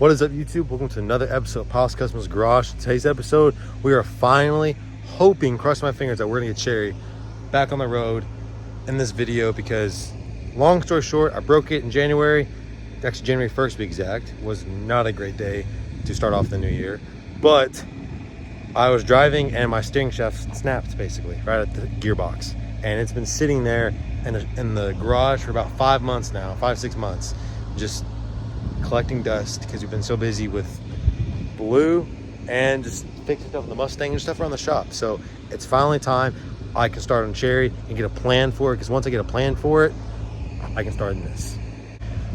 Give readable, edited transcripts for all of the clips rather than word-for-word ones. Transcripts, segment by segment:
What is up, YouTube? Welcome to another episode of Palace Customers Garage. Today's episode, we are finally hoping, crossing my fingers, that we're gonna get Cherry back on the road in this video because, long story short, I broke it in January. Actually, January 1st to be exact. Was not a great day to start off the new year. But I was driving and my steering shaft snapped basically right at the gearbox. And it's been sitting there in the garage for about 5 months now, 5-6 months, just collecting dust because we've been so busy with Blue and just fixing stuff in the Mustang and stuff around the shop. So it's finally time I can start on Cherry and get a plan for it, because once I get a plan for it, I can start in this.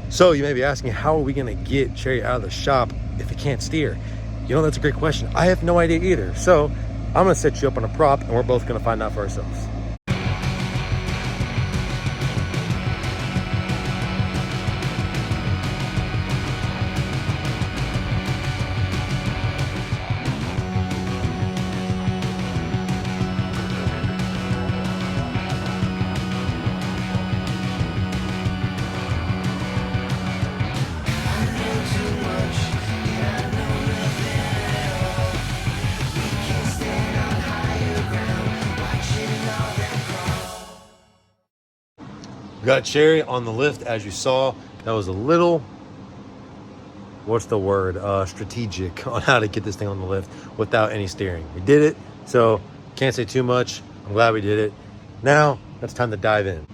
So you may be asking, how are we going to get Cherry out of the shop if it can't steer? You know, that's a great question. I have no idea either. So I'm going to set you up on a prop and we're both going to find out for ourselves. We got Cherry on the lift, as you saw. That was a little, what's the word, strategic on how to get this thing on the lift without any steering. We did it, so can't say too much. I'm glad we did it. Now it's time to dive in.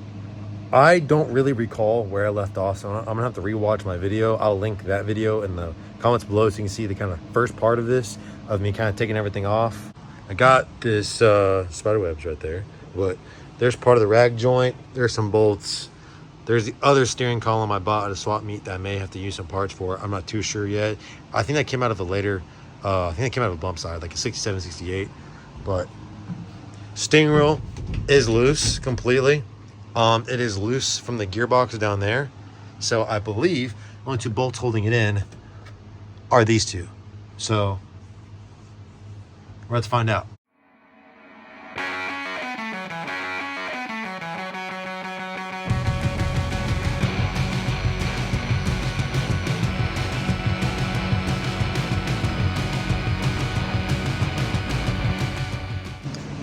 I don't really recall where I left off, so I'm gonna have to rewatch my video. I'll link that video in the comments below so you can see the kind of first part of this, of me kind of taking everything off. I got this spider webs right there, but there's part of the rag joint. There's some bolts. There's the other steering column I bought at a swap meet that I may have to use some parts for. I'm not too sure yet. I think that came out of a later, I think that came out of a bump side, like a 67, 68. But steering wheel is loose completely. It is loose from the gearbox down there. So I believe only two bolts holding it in are these two. So let's find out.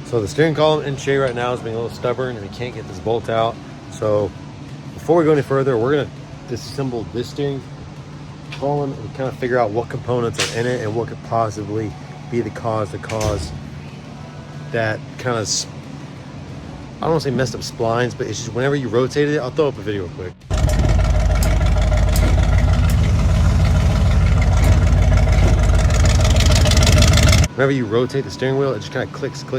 So the steering column in Cherry right now is being a little stubborn and we can't get this bolt out. So before we go any further, we're gonna disassemble this steering column and kind of figure out what components are in it and what could possibly be the cause that kind of, I don't want to say messed up splines, but it's just whenever you rotate it, I'll throw up a video real quick. Whenever you rotate the steering wheel, it just kind of clicks. And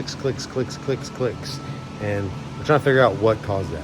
we're trying to figure out what caused that.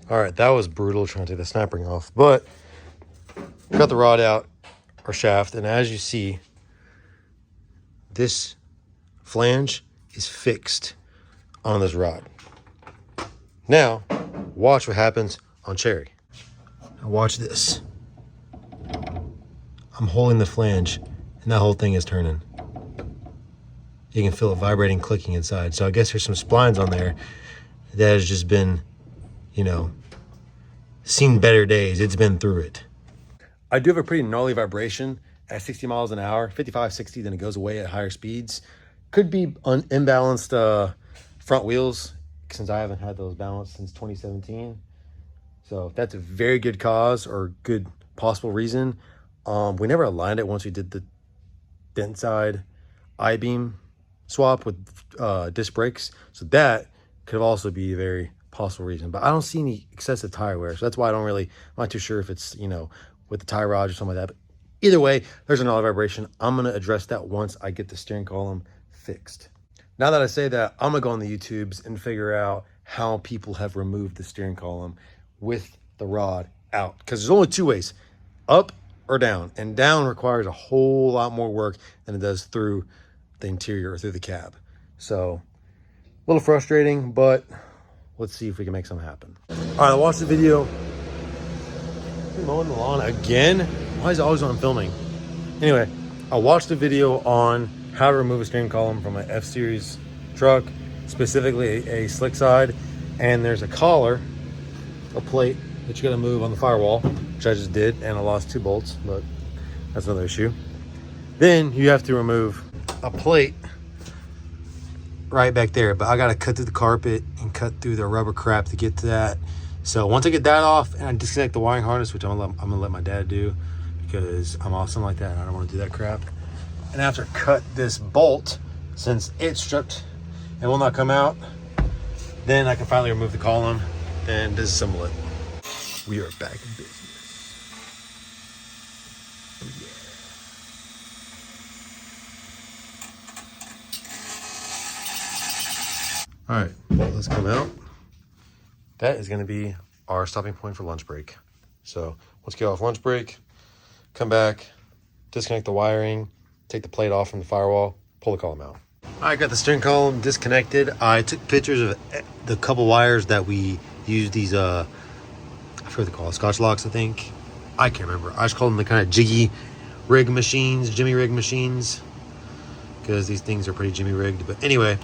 All right, that was brutal trying to take the snap ring off, but got the rod out, or shaft, and as you see, this flange is fixed on this rod. Now, watch what happens on Cherry. Now watch this. I'm holding the flange, and that whole thing is turning. You can feel it vibrating, clicking inside. So I guess there's some splines on there that has just been, you know, seen better days. It's been through it. I do have a pretty gnarly vibration at 60 miles an hour, 55, 60, then it goes away at higher speeds. Could be imbalanced front wheels, since I haven't had those balanced since 2017. So that's a very good cause or good possible reason. We never aligned it once we did the dent side I-beam swap with disc brakes. So that could also be a very possible reason, but I don't see any excessive tire wear, so that's why I'm not too sure if it's, you know, with the tie rods or something like that. But either way, there's another vibration. I'm going to address that once I get the steering column fixed. Now that I say that, I'm going to go on the YouTubes and figure out how people have removed the steering column with the rod out, because there's only two ways, up or down, and down requires a whole lot more work than it does through the interior or through the cab. So a little frustrating, but let's see if we can make something happen. All right, I watched the video. Mowing the lawn again? Why is it always when I'm filming? Anyway, I watched the video on how to remove a steering column from an F-Series truck, specifically a slick side, and there's a collar, a plate that you gotta move on the firewall, which I just did, and I lost 2 bolts, but that's another issue. Then you have to remove a plate right back there, but I gotta cut through the carpet and cut through the rubber crap to get to that. So once I get that off and I disconnect the wiring harness, which I'm gonna let my dad do because I'm awesome like that and I don't want to do that crap. And after cut this bolt, since it's stripped and will not come out, then I can finally remove the column and disassemble it. We are back in business. Oh yeah. All right, well, let's come out. That is going to be our stopping point for lunch break. So let's get off lunch break, come back, disconnect the wiring, take the plate off from the firewall, pull the column out. I got the steering column disconnected. I took pictures of the couple wires that we use, these, I forget what they call it, Scotch locks, I think. I can't remember. I just call them the kind of jimmy rig machines, because these things are pretty jimmy rigged. But anyway,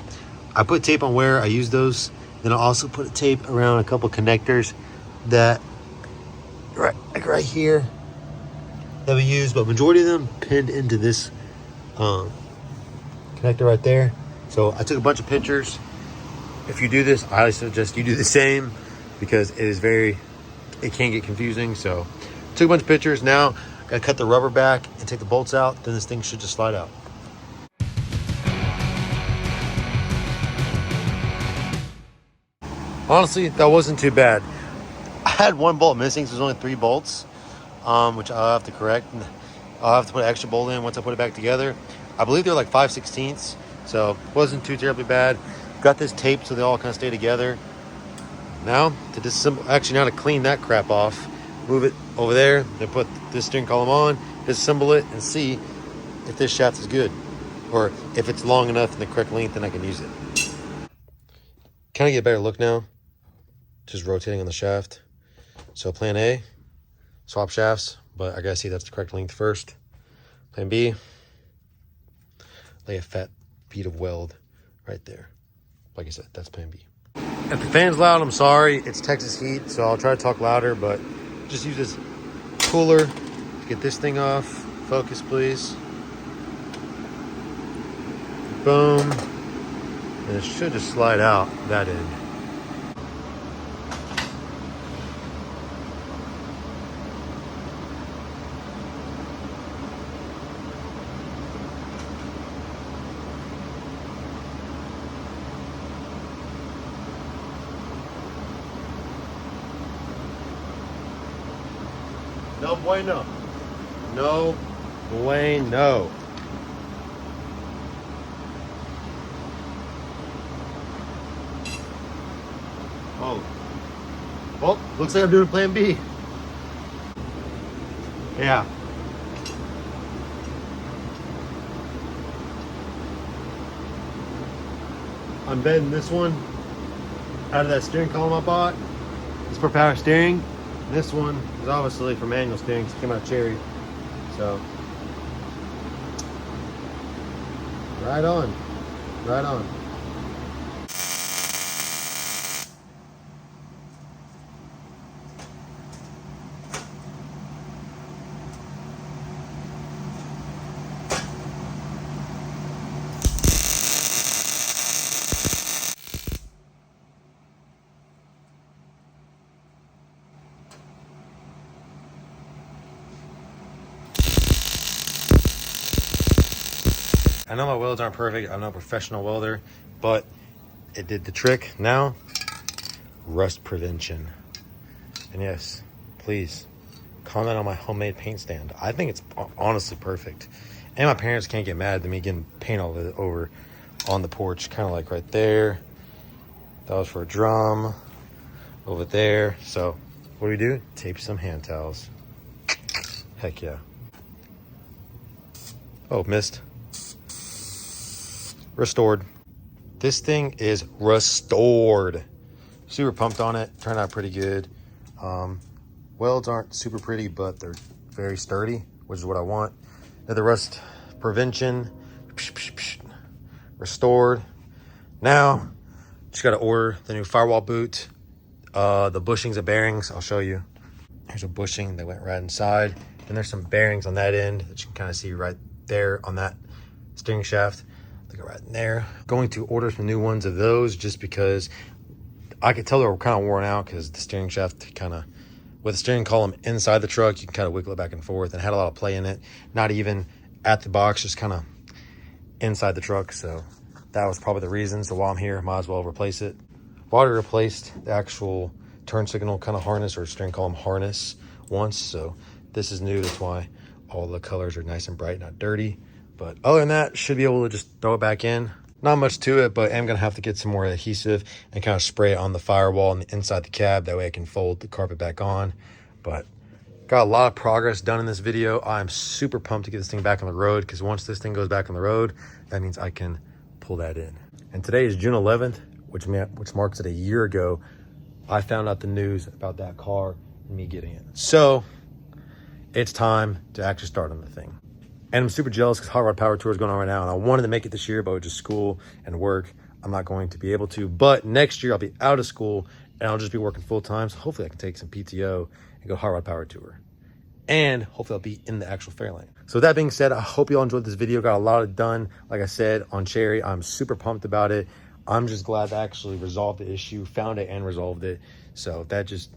I put tape on where I use those. Then I also put a tape around a couple connectors that right here that we use, but majority of them pinned into this connector right there. So I took a bunch of pictures. If you do this, I highly suggest you do the same because it can get confusing. So took a bunch of pictures. Now I gotta cut the rubber back and take the bolts out. Then this thing should just slide out. Honestly, that wasn't too bad. I had 1 bolt missing, so there's only 3 bolts, which I'll have to correct. I'll have to put an extra bolt in once I put it back together. I believe they're like 5/16, so it wasn't too terribly bad. Got this tape so they all kind of stay together. Now to disassemble, now to clean that crap off, move it over there, then put this steering column on, disassemble it, and see if this shaft is good, or if it's long enough and the correct length, and I can use it. Kind of get a better look now. Just rotating on the shaft. So plan A, swap shafts, but I gotta see that's the correct length first. Plan B, lay a fat bead of weld right there. Like I said, that's plan B. If the fan's loud, I'm sorry. It's Texas heat, so I'll try to talk louder, but just use this cooler to get this thing off. Focus, please. Boom. And it should just slide out that end. No bueno. No bueno. Oh. Well, looks like I'm doing plan B. Yeah. I'm bending this one out of that steering column I bought. It's for power steering. This one is obviously for manual steering because it came out cherry. So, right on, right on. I know my welds aren't perfect. I'm not a professional welder, but it did the trick. Now, rust prevention. And yes, please comment on my homemade paint stand. I think it's honestly perfect. And my parents can't get mad at me getting paint all over on the porch, kind of like right there. That was for a drum over there. So What do we do? Tape some hand towels. Heck yeah. Oh, missed. Restored. This thing is restored. Super pumped on it. Turned out pretty good. Welds aren't super pretty, but they're very sturdy, which is what I want. Now the rust prevention. Restored. Now, just got to order the new firewall boot. The bushings of bearings, I'll show you. Here's a bushing that went right inside. And there's some bearings on that end that you can kind of see right there on that steering shaft. They go right in there. Going to order some new ones of those just because I could tell they were kind of worn out because the steering shaft kind of, with the steering column inside the truck, you can kind of wiggle it back and forth, and had a lot of play in it. Not even at the box, just kind of inside the truck. So that was probably the reason. So while I'm here, might as well replace it. I've already replaced the actual turn signal kind of harness or steering column harness once. So this is new. That's why all the colors are nice and bright, not dirty. But other than that, should be able to just throw it back in. Not much to it, but I'm going to have to get some more adhesive and kind of spray it on the firewall and inside the cab. That way I can fold the carpet back on. But got a lot of progress done in this video. I'm super pumped to get this thing back on the road, because once this thing goes back on the road, that means I can pull that in. And today is June 11th, which marks it a year ago. I found out the news about that car and me getting it. So it's time to actually start on the thing. And I'm super jealous because Hot Rod Power Tour is going on right now, and I wanted to make it this year, but with just school and work, I'm not going to be able to. But next year I'll be out of school and I'll just be working full time. So hopefully I can take some PTO and go Hot Rod Power Tour. And hopefully I'll be in the actual Fairlane. So with that being said, I hope you all enjoyed this video. Got a lot of done, like I said, on Cherry. I'm super pumped about it. I'm just glad to actually resolve the issue, found it and resolved it. So that just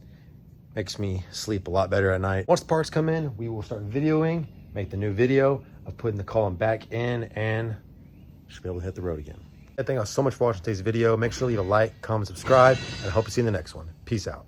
makes me sleep a lot better at night. Once the parts come in, we will start videoing, make the new video of putting the column back in, and should be able to hit the road again. Thank you all so much for watching today's video. Make sure to leave a like, comment, subscribe, and I hope to see you in the next one. Peace out.